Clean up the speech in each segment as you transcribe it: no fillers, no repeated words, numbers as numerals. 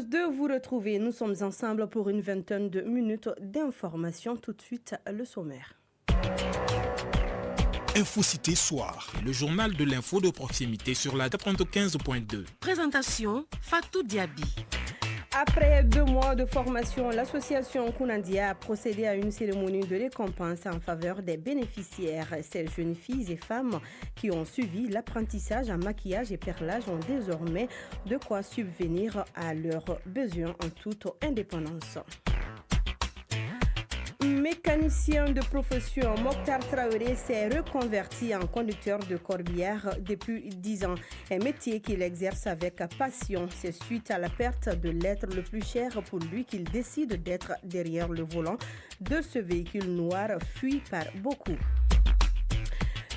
heureuse de vous retrouver. Nous sommes ensemble pour une vingtaine de minutes d'information. Tout de suite, le sommaire. Infocité Soir, le journal de l'info de proximité sur la 95.2. Présentation, Fatou Diaby. Après 2 mois de formation, l'association Kunandia a procédé à une cérémonie de récompense en faveur des bénéficiaires. Ces jeunes filles et femmes qui ont suivi l'apprentissage en maquillage et perlage ont désormais de quoi subvenir à leurs besoins en toute indépendance. Mécanicien de profession, Mokhtar Traoré s'est reconverti en conducteur de corbière depuis 10 ans. Un métier qu'il exerce avec passion. C'est suite à la perte de l'être le plus cher pour lui qu'il décide d'être derrière le volant de ce véhicule noir fui par beaucoup.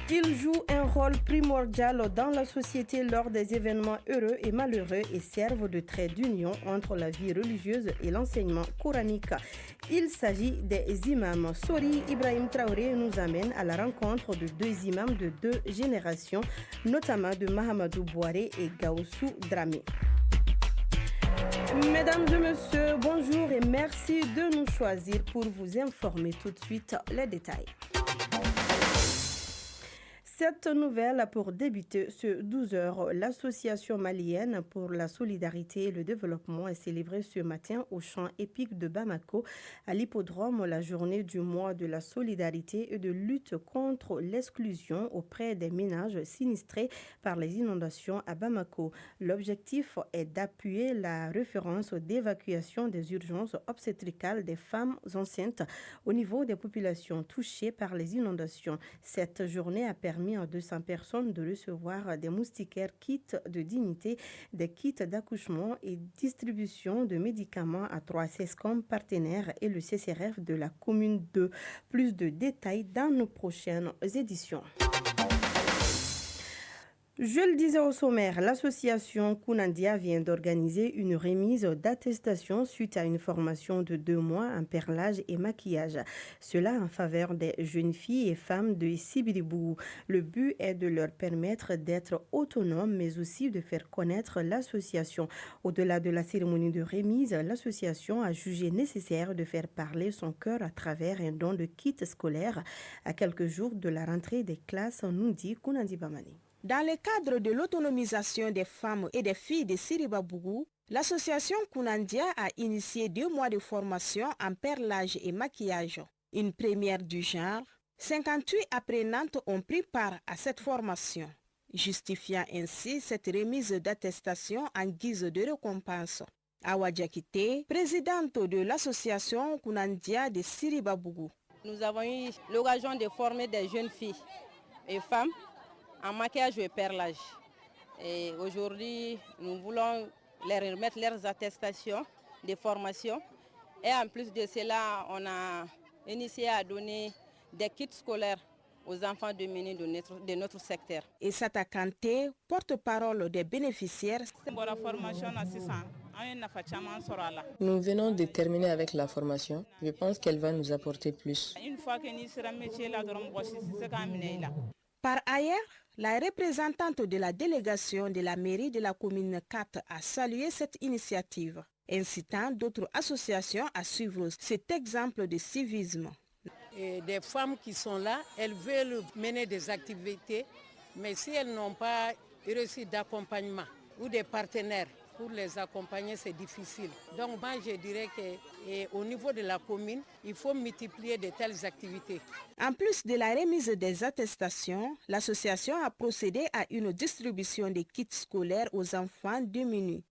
Il joue un rôle primordial dans la société lors des événements heureux et malheureux et servent de trait d'union entre la vie religieuse et l'enseignement coranique. Il s'agit des imams. Sori Ibrahim Traoré nous amène à la rencontre de 2 imams de 2 générations, notamment de Mahamadou Bouaré et Gaoussou Dramé. Mesdames et messieurs, bonjour et merci de nous choisir pour vous informer tout de suite les détails. Cette nouvelle a pour débuter ce 12h. L'association malienne pour la solidarité et le développement est célébrée ce matin au champ épique de Bamako, à l'hippodrome, la journée du mois de la solidarité et de lutte contre l'exclusion auprès des ménages sinistrés par les inondations à Bamako. L'objectif est d'appuyer la référence d'évacuation des urgences obstétricales des femmes enceintes au niveau des populations touchées par les inondations. Cette journée a permis à 200 personnes de recevoir des moustiquaires kits de dignité, des kits d'accouchement et distribution de médicaments à 3 CESCOM partenaires et le CCRF de la commune 2. Plus de détails dans nos prochaines éditions. Je le disais au sommaire, l'association Kunandia vient d'organiser une remise d'attestation suite à une formation de 2 mois en perlage et maquillage. Cela en faveur des jeunes filles et femmes de Sibiribou. Le but est de leur permettre d'être autonomes, mais aussi de faire connaître l'association. Au-delà de la cérémonie de remise, l'association a jugé nécessaire de faire parler son cœur à travers un don de kits scolaires à quelques jours de la rentrée des classes, nous dit Kunandi Bamani. Dans le cadre de l'autonomisation des femmes et des filles de Siribabougou, l'association Kunandia a initié 2 mois de formation en perlage et maquillage. Une première du genre, 58 apprenantes ont pris part à cette formation, justifiant ainsi cette remise d'attestation en guise de récompense. Awa Diakité, présidente de l'association Kunandia de Siribabougou. Nous avons eu l'occasion de former des jeunes filles et femmes en maquillage et perlage. Et aujourd'hui, nous voulons leur remettre leurs attestations de formation. Et en plus de cela, on a initié à donner des kits scolaires aux enfants démunis de notre secteur. Et Sata Kanté, porte-parole des bénéficiaires. Nous venons de terminer avec la formation. Je pense qu'elle va nous apporter plus. Par ailleurs, la représentante de la délégation de la mairie de la commune 4 a salué cette initiative, incitant d'autres associations à suivre cet exemple de civisme. Et des femmes qui sont là, elles veulent mener des activités, mais si elles n'ont pas reçu d'accompagnement ou des partenaires pour les accompagner, c'est difficile. Donc moi je dirais qu'au niveau de la commune, il faut multiplier de telles activités. En plus de la remise des attestations, l'association a procédé à une distribution des kits scolaires aux enfants démunis.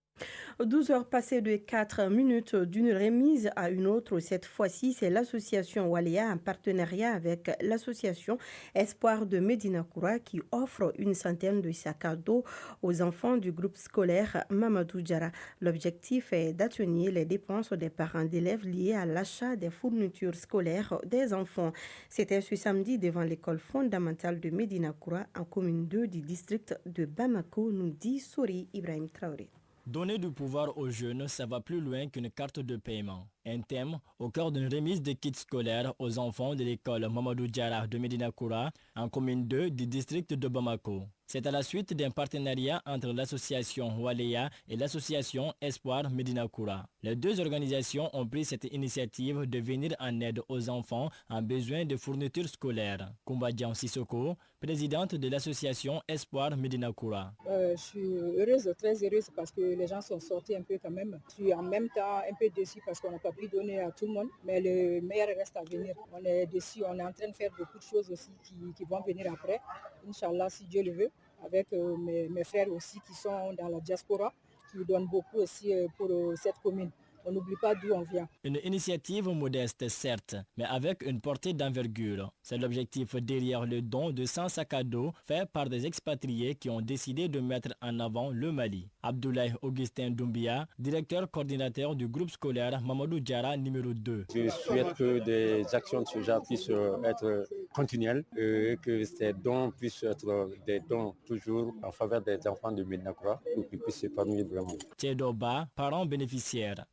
12 heures passées de 4 minutes d'une remise à une autre. Cette fois-ci, c'est l'association Walia en partenariat avec l'association Espoir de Medina Koura qui offre une centaine de sacs à dos aux enfants du groupe scolaire Mamadou Diara. L'objectif est d'atténuer les dépenses des parents d'élèves liées à l'achat des fournitures scolaires des enfants. C'était ce samedi devant l'école fondamentale de Medina Koura en commune 2 du district de Bamako, nous dit Sori Ibrahim Traoré. Donner du pouvoir aux jeunes, ça va plus loin qu'une carte de paiement. Un thème au cœur d'une remise de kits scolaires aux enfants de l'école Mamadou Diara de Medina Koura en commune 2 du district de Bamako. C'est à la suite d'un partenariat entre l'association Waleya et l'association Espoir Medina Koura. Les deux organisations ont pris cette initiative de venir en aide aux enfants en besoin de fournitures scolaires. Kumbadjan Sissoko, présidente de l'association Espoir Medina Koura. Je suis heureuse, très heureuse parce que les gens sont sortis un peu quand même. Je suis en même temps un peu déçue parce qu'on n'a pas pu donner à tout le monde, mais le meilleur reste à venir. On est déçus, on est en train de faire beaucoup de choses aussi qui vont venir après. Inch'Allah, si Dieu le veut, avec mes frères aussi qui sont dans la diaspora, qui donnent beaucoup aussi pour cette commune. On n'oublie pas d'où on vient. Une initiative modeste, certes, mais avec une portée d'envergure. C'est l'objectif derrière le don de 100 sacs à dos faits par des expatriés qui ont décidé de mettre en avant le Mali. Abdoulaye Augustin Doumbia, directeur coordinateur du groupe scolaire Mamadou Diarra numéro 2. Je souhaite que des actions de ce genre puissent être continuelles et que ces dons puissent être des dons toujours en faveur des enfants de Medina Koura pour qu'ils puissent s'épanouir vraiment. Tchedoba, parents bénéficiaires.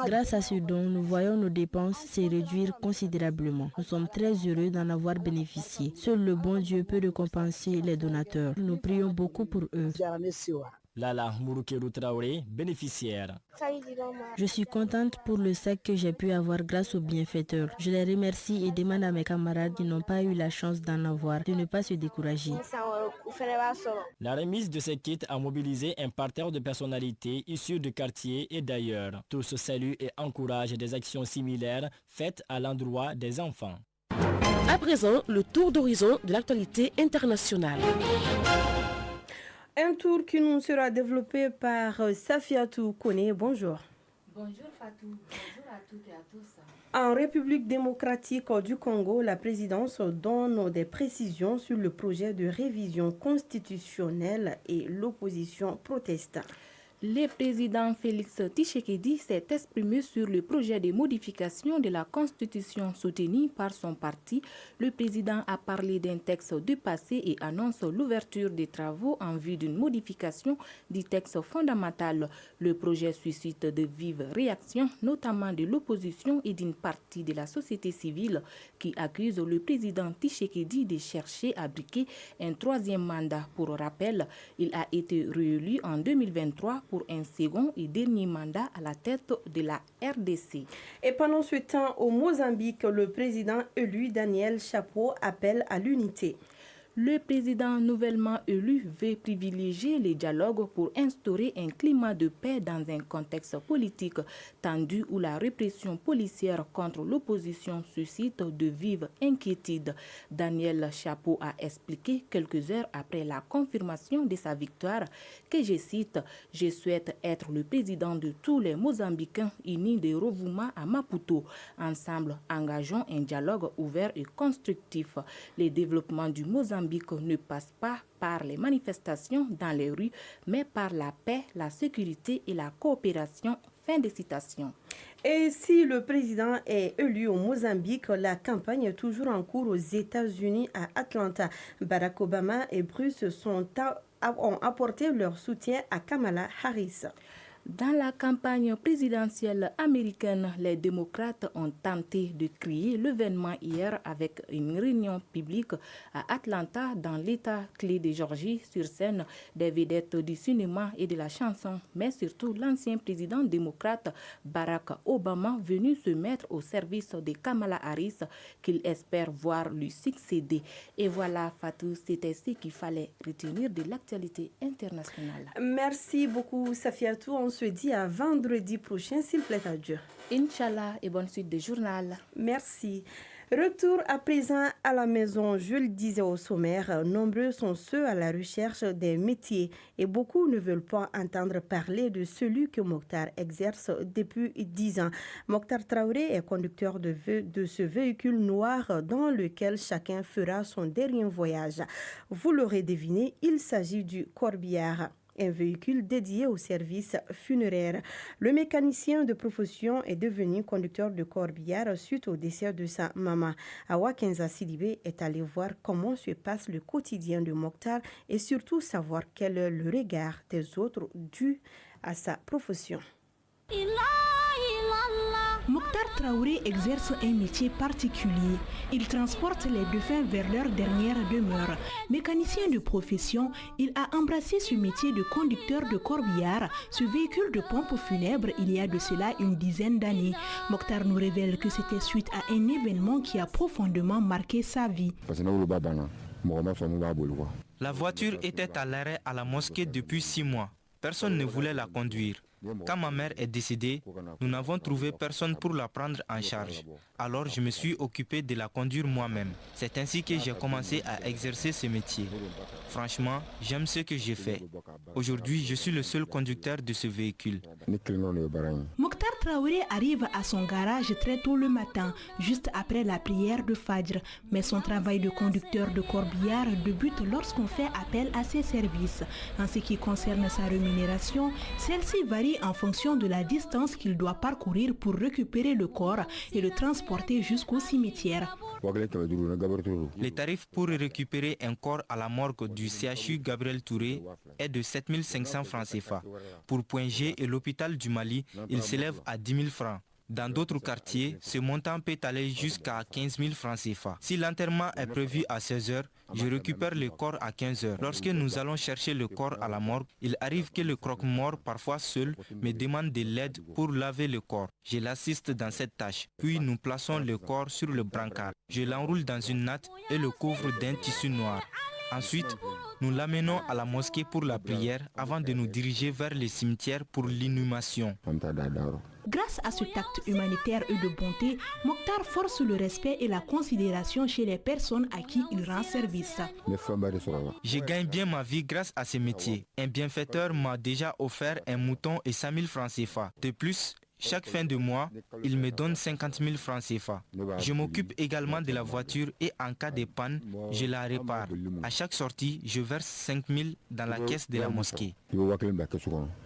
Grâce à ce don, nous voyons nos dépenses se réduire considérablement. Nous sommes très heureux d'en avoir bénéficié. Seul le bon Dieu peut récompenser les donateurs. Nous prions beaucoup pour eux. Lala Mouroukerou Traoré, bénéficiaire. Je suis contente pour le sac que j'ai pu avoir grâce aux bienfaiteurs. Je les remercie et demande à mes camarades qui n'ont pas eu la chance d'en avoir de ne pas se décourager. La remise de ces kits a mobilisé un parterre de personnalités issues du quartier et d'ailleurs. Tous saluent et encouragent des actions similaires faites à l'endroit des enfants. À présent, le tour d'horizon de l'actualité internationale. Un tour qui nous sera développé par Safiatou Kone. Bonjour. Bonjour Fatou. Bonjour à toutes et à tous. En République démocratique du Congo, la présidence donne des précisions sur le projet de révision constitutionnelle et l'opposition proteste. Le président Félix Tshisekedi s'est exprimé sur le projet de modification de la Constitution soutenu par son parti. Le président a parlé d'un texte dépassé et annonce l'ouverture des travaux en vue d'une modification du texte fondamental. Le projet suscite de vives réactions, notamment de l'opposition et d'une partie de la société civile qui accuse le président Tshisekedi de chercher à briquer un troisième mandat. Pour rappel, il a été réélu en 2023 pour un second et dernier mandat à la tête de la RDC. Et pendant ce temps, au Mozambique, le président élu Daniel Chapo appelle à l'unité. Le président nouvellement élu veut privilégier les dialogues pour instaurer un climat de paix dans un contexte politique tendu où la répression policière contre l'opposition suscite de vives inquiétudes. Daniel Chapo a expliqué quelques heures après la confirmation de sa victoire que, je cite, « Je souhaite être le président de tous les Mozambicains unis de Rovuma à Maputo. Ensemble, engageons un dialogue ouvert et constructif. Les développements du Mozambique ne passe pas par les manifestations dans les rues, mais par la paix, la sécurité et la coopération. » Fin de citation. Et si le président est élu au Mozambique, la campagne est toujours en cours aux États-Unis à Atlanta. Barack Obama et Bruce ont apporté leur soutien à Kamala Harris. Dans la campagne présidentielle américaine, les démocrates ont tenté de créer l'événement hier avec une réunion publique à Atlanta dans l'État clé de Géorgie sur scène des vedettes du cinéma et de la chanson, mais surtout l'ancien président démocrate Barack Obama venu se mettre au service de Kamala Harris qu'il espère voir lui succéder. Et voilà Fatou, c'était ce qu'il fallait retenir de l'actualité internationale. Merci beaucoup Safiatou. On se dit à vendredi prochain, s'il plaît à Dieu. Inch'Allah et bonne suite de journal. Merci. Retour à présent à la maison, je le disais au sommaire, nombreux sont ceux à la recherche des métiers et beaucoup ne veulent pas entendre parler de celui que Mokhtar exerce depuis 10 ans. Mokhtar Traoré est conducteur de ce véhicule noir dans lequel chacun fera son dernier voyage. Vous l'aurez deviné, il s'agit du corbillard, un véhicule dédié au service funéraire. Le mécanicien de profession est devenu conducteur de corbillard suite au décès de sa maman. Awa Kenza Sidibé est allé voir comment se passe le quotidien de Mokhtar et surtout savoir quel est le regard des autres dû à sa profession. Mokhtar Traoré exerce un métier particulier. Il transporte les défunts vers leur dernière demeure. Mécanicien de profession, il a embrassé ce métier de conducteur de corbillard, ce véhicule de pompe funèbre, il y a de cela une dizaine d'années. Mokhtar nous révèle que c'était suite à un événement qui a profondément marqué sa vie. La voiture était à l'arrêt à la mosquée depuis 6 mois. Personne ne voulait la conduire. Quand ma mère est décédée, nous n'avons trouvé personne pour la prendre en charge. Alors je me suis occupé de la conduire moi-même. C'est ainsi que j'ai commencé à exercer ce métier. Franchement, j'aime ce que j'ai fait. Aujourd'hui, je suis le seul conducteur de ce véhicule. Mokhtar Traoré arrive à son garage très tôt le matin, juste après la prière de Fajr. Mais son travail de conducteur de corbillard débute lorsqu'on fait appel à ses services. En ce qui concerne sa rémunération, celle-ci varie en fonction de la distance qu'il doit parcourir pour récupérer le corps et le transporter jusqu'au cimetière. Les tarifs pour récupérer un corps à la morgue du CHU Gabriel Touré est de 7 500 francs CFA. Pour Point G et l'hôpital du Mali, il s'élève à 10 000 francs. Dans d'autres quartiers, ce montant peut aller jusqu'à 15 000 francs CFA. Si l'enterrement est prévu à 16 h, je récupère le corps à 15 h. Lorsque nous allons chercher le corps à la morgue, il arrive que le croque-mort, parfois seul, me demande de l'aide pour laver le corps. Je l'assiste dans cette tâche. Puis nous plaçons le corps sur le brancard. Je l'enroule dans une natte et le couvre d'un tissu noir. Ensuite, nous l'amenons à la mosquée pour la prière avant de nous diriger vers le cimetière pour l'inhumation. Grâce à ce acte humanitaire et de bonté, Mokhtar force le respect et la considération chez les personnes à qui il rend service. Je gagne bien ma vie grâce à ce métier. Un bienfaiteur m'a déjà offert un mouton et 5 000 francs CFA. De plus, chaque fin de mois, il me donne 50 000 francs CFA. Je m'occupe également de la voiture et en cas de panne, je la répare. À chaque sortie, je verse 5 000 dans la caisse de la mosquée.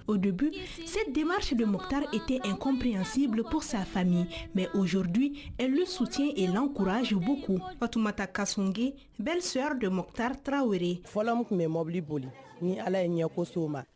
Au début, cette démarche de Mokhtar était incompréhensible pour sa famille, mais aujourd'hui, elle le soutient et l'encourage beaucoup. Fatoumata Kassongue, belle-sœur de Mokhtar Traoré.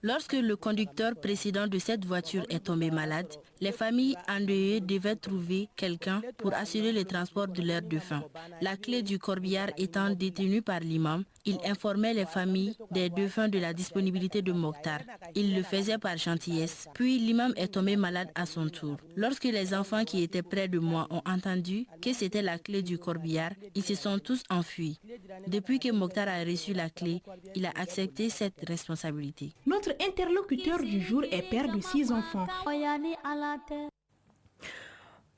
Lorsque le conducteur précédent de cette voiture est tombé malade, les familles endeuillées devaient trouver quelqu'un pour assurer le transport de leurs défunts. La clé du corbillard étant détenue par l'imam, il informait les familles des défunts de la disponibilité de Mokhtar. Il le faisait par gentillesse. Puis l'imam est tombé malade à son tour. Lorsque les enfants qui étaient près de moi ont entendu que c'était la clé du corbillard, ils se sont tous enfuis. Depuis que Mokhtar a reçu la clé, il a accepté cette responsabilité. Notre interlocuteur du jour est père de 6 enfants.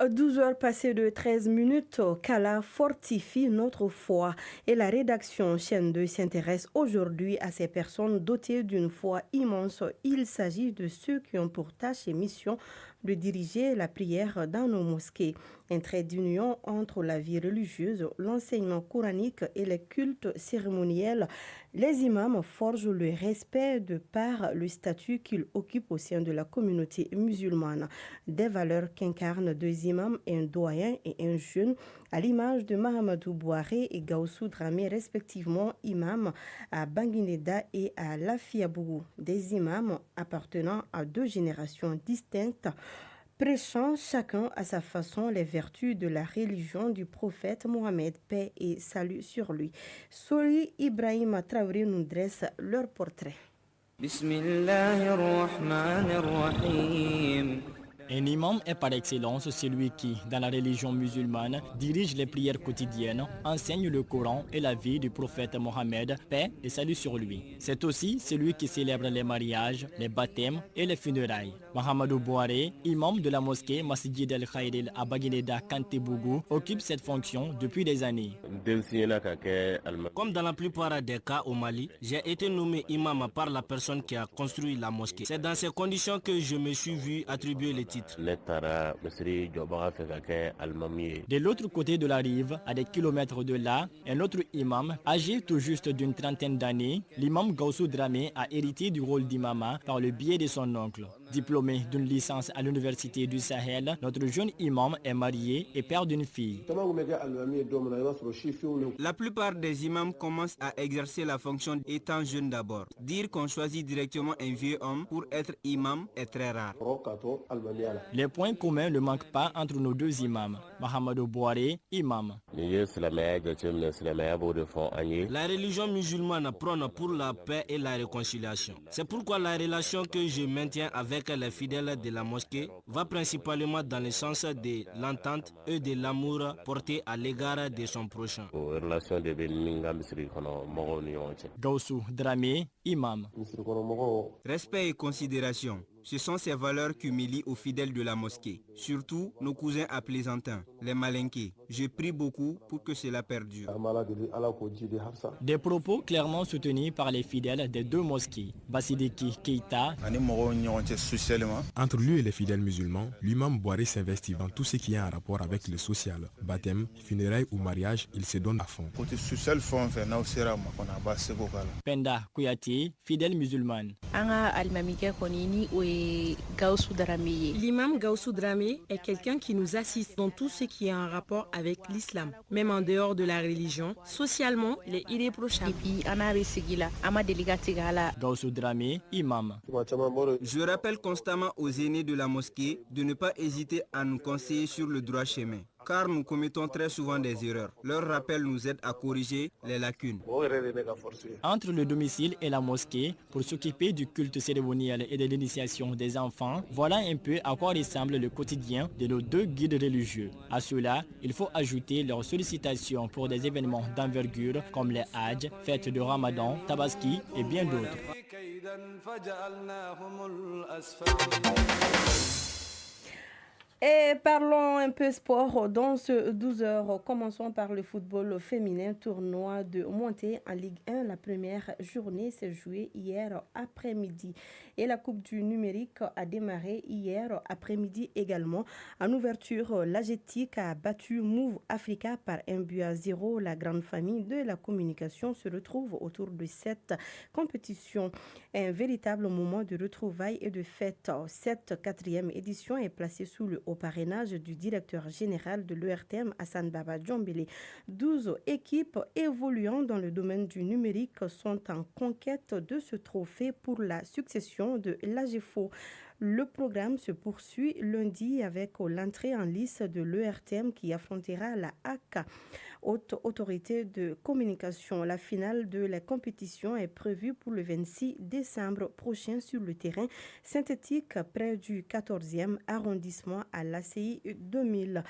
12 heures passées de 13 minutes, Kala fortifie notre foi et la rédaction Chaîne 2 s'intéresse aujourd'hui à ces personnes dotées d'une foi immense. Il s'agit de ceux qui ont pour tâche et mission de diriger la prière dans nos mosquées. Un trait d'union entre la vie religieuse, l'enseignement coranique et les cultes cérémoniels. Les imams forgent le respect de par le statut qu'ils occupent au sein de la communauté musulmane. Des valeurs qu'incarnent 2 imams, un doyen et un jeune, à l'image de Mahamadou Bouaré et Gaussou Dramé, respectivement imams à Banguineda et à Lafiabougou. Des imams appartenant à 2 générations distinctes, prêchant chacun à sa façon les vertus de la religion du prophète Mohammed, paix et salut sur lui. Soli Ibrahim Traoré nous dresse leur portrait. Bismillahirrahmanirrahim. Un imam est par excellence celui qui, dans la religion musulmane, dirige les prières quotidiennes, enseigne le Coran et la vie du prophète Mohammed, paix et salut sur lui. C'est aussi celui qui célèbre les mariages, les baptêmes et les funérailles. Mahamadou Bouaré, imam de la mosquée Masjid el-Khairil à Baguineda Kantebougou, occupe cette fonction depuis des années. Comme dans la plupart des cas au Mali, j'ai été nommé imam par la personne qui a construit la mosquée. C'est dans ces conditions que je me suis vu attribuer le titre. De l'autre côté de la rive, à des kilomètres de là, un autre imam, âgé tout juste d'une trentaine d'années, l'imam Gaussou Dramé a hérité du rôle d'imama par le biais de son oncle. Diplômé d'une licence à l'Université du Sahel, notre jeune imam est marié et père d'une fille. La plupart des imams commencent à exercer la fonction étant jeunes d'abord. Dire qu'on choisit directement un vieux homme pour être imam est très rare. Les points communs ne manquent pas entre nos deux imams. Mahamadou Bouare, imam. La religion musulmane prône pour la paix et la réconciliation. C'est pourquoi la relation que je maintiens avec les fidèles de la mosquée va principalement dans le sens de l'entente et de l'amour porté à l'égard de son prochain. Gaussou Dramé, imam. Respect et considération. Ce sont ces valeurs qui me lient aux fidèles de la mosquée, surtout nos cousins à Plaisantin, les Malinqués. Je prie beaucoup pour que cela perdure. Des propos clairement soutenus par les fidèles des deux mosquées. Basidiki Keita. Entre lui et les fidèles musulmans, l'imam Bouare s'investit dans tout ce qui est en rapport avec le social. Baptême, funérailles ou mariage, il se donne à fond. Penda Kouyati, fidèle musulmane. L'imam Gaussou Dramé est quelqu'un qui nous assiste dans tout ce qui est en rapport avec l'islam, même en dehors de la religion. Socialement, il est irréprochable. Gaussou Dramé, imam. Je rappelle constamment aux aînés de la mosquée de ne pas hésiter à nous conseiller sur le droit chemin, car nous commettons très souvent des erreurs. Leur rappel nous aide à corriger les lacunes. Entre le domicile et la mosquée, pour s'occuper du culte cérémoniel et de l'initiation des enfants, voilà un peu à quoi ressemble le quotidien de nos deux guides religieux. À cela, il faut ajouter leurs sollicitations pour des événements d'envergure comme les Hajj, fêtes de Ramadan, Tabaski et bien d'autres. Et parlons un peu sport dans ce 12h. Commençons par le football féminin. Tournoi de montée en Ligue 1. La première journée s'est jouée hier après-midi. Et la Coupe du numérique a démarré hier après-midi également. En ouverture, l'AGETIC a battu Move Africa par 1-0. La grande famille de la communication se retrouve autour de cette compétition. Un véritable moment de retrouvailles et de fête. Cette 4e édition est placée sous le haut parrainage du directeur général de l'ERTM, Hassan Baba Djombele. 12 équipes évoluant dans le domaine du numérique sont en conquête de ce trophée pour la succession de l'AGEFO. Le programme se poursuit lundi avec l'entrée en lice de l'ERTM qui affrontera la HAC, Haute Autorité de Communication. La finale de la compétition est prévue pour le 26 décembre prochain sur le terrain synthétique près du 14e arrondissement à l'ACI 2000.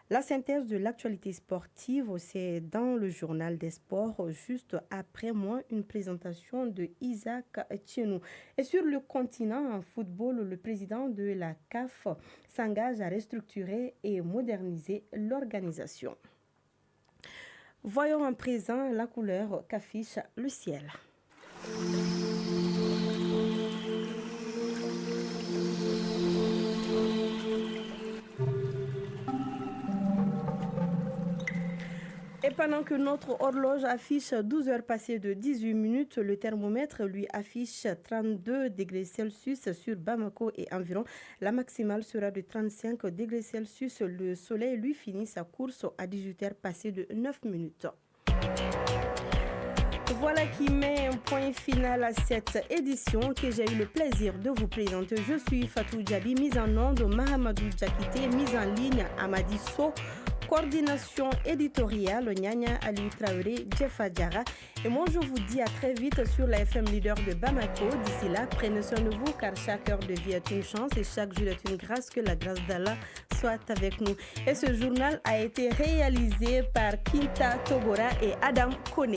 La synthèse de l'actualité sportive, c'est dans le journal des sports, juste après moi, une présentation de Isaac Tchenou. Et sur le continent en football, le président de la CAF s'engage à restructurer et moderniser l'organisation. Voyons en présent la couleur qu'affiche le ciel. Et pendant que notre horloge affiche 12 heures passées de 18 minutes, le thermomètre lui affiche 32 degrés Celsius sur Bamako et environ. La maximale sera de 35 degrés Celsius. Le soleil lui finit sa course à 18 heures passées de 9 minutes. Voilà qui met un point final à cette édition que j'ai eu le plaisir de vous présenter. Je suis Fatou Djabi, mise en onde Mahamadou Djakité, mise en ligne Amadi So, coordination éditoriale Nyanya Ali Traoré, Jeff Adjara. Et moi je vous dis à très vite sur la FM Leader de Bamako. D'ici là, prenez soin de vous car chaque heure de vie est une chance et chaque jour est une grâce. Que la grâce d'Allah soit avec nous. Et ce journal a été réalisé par Kinta Togora et Adam Kone.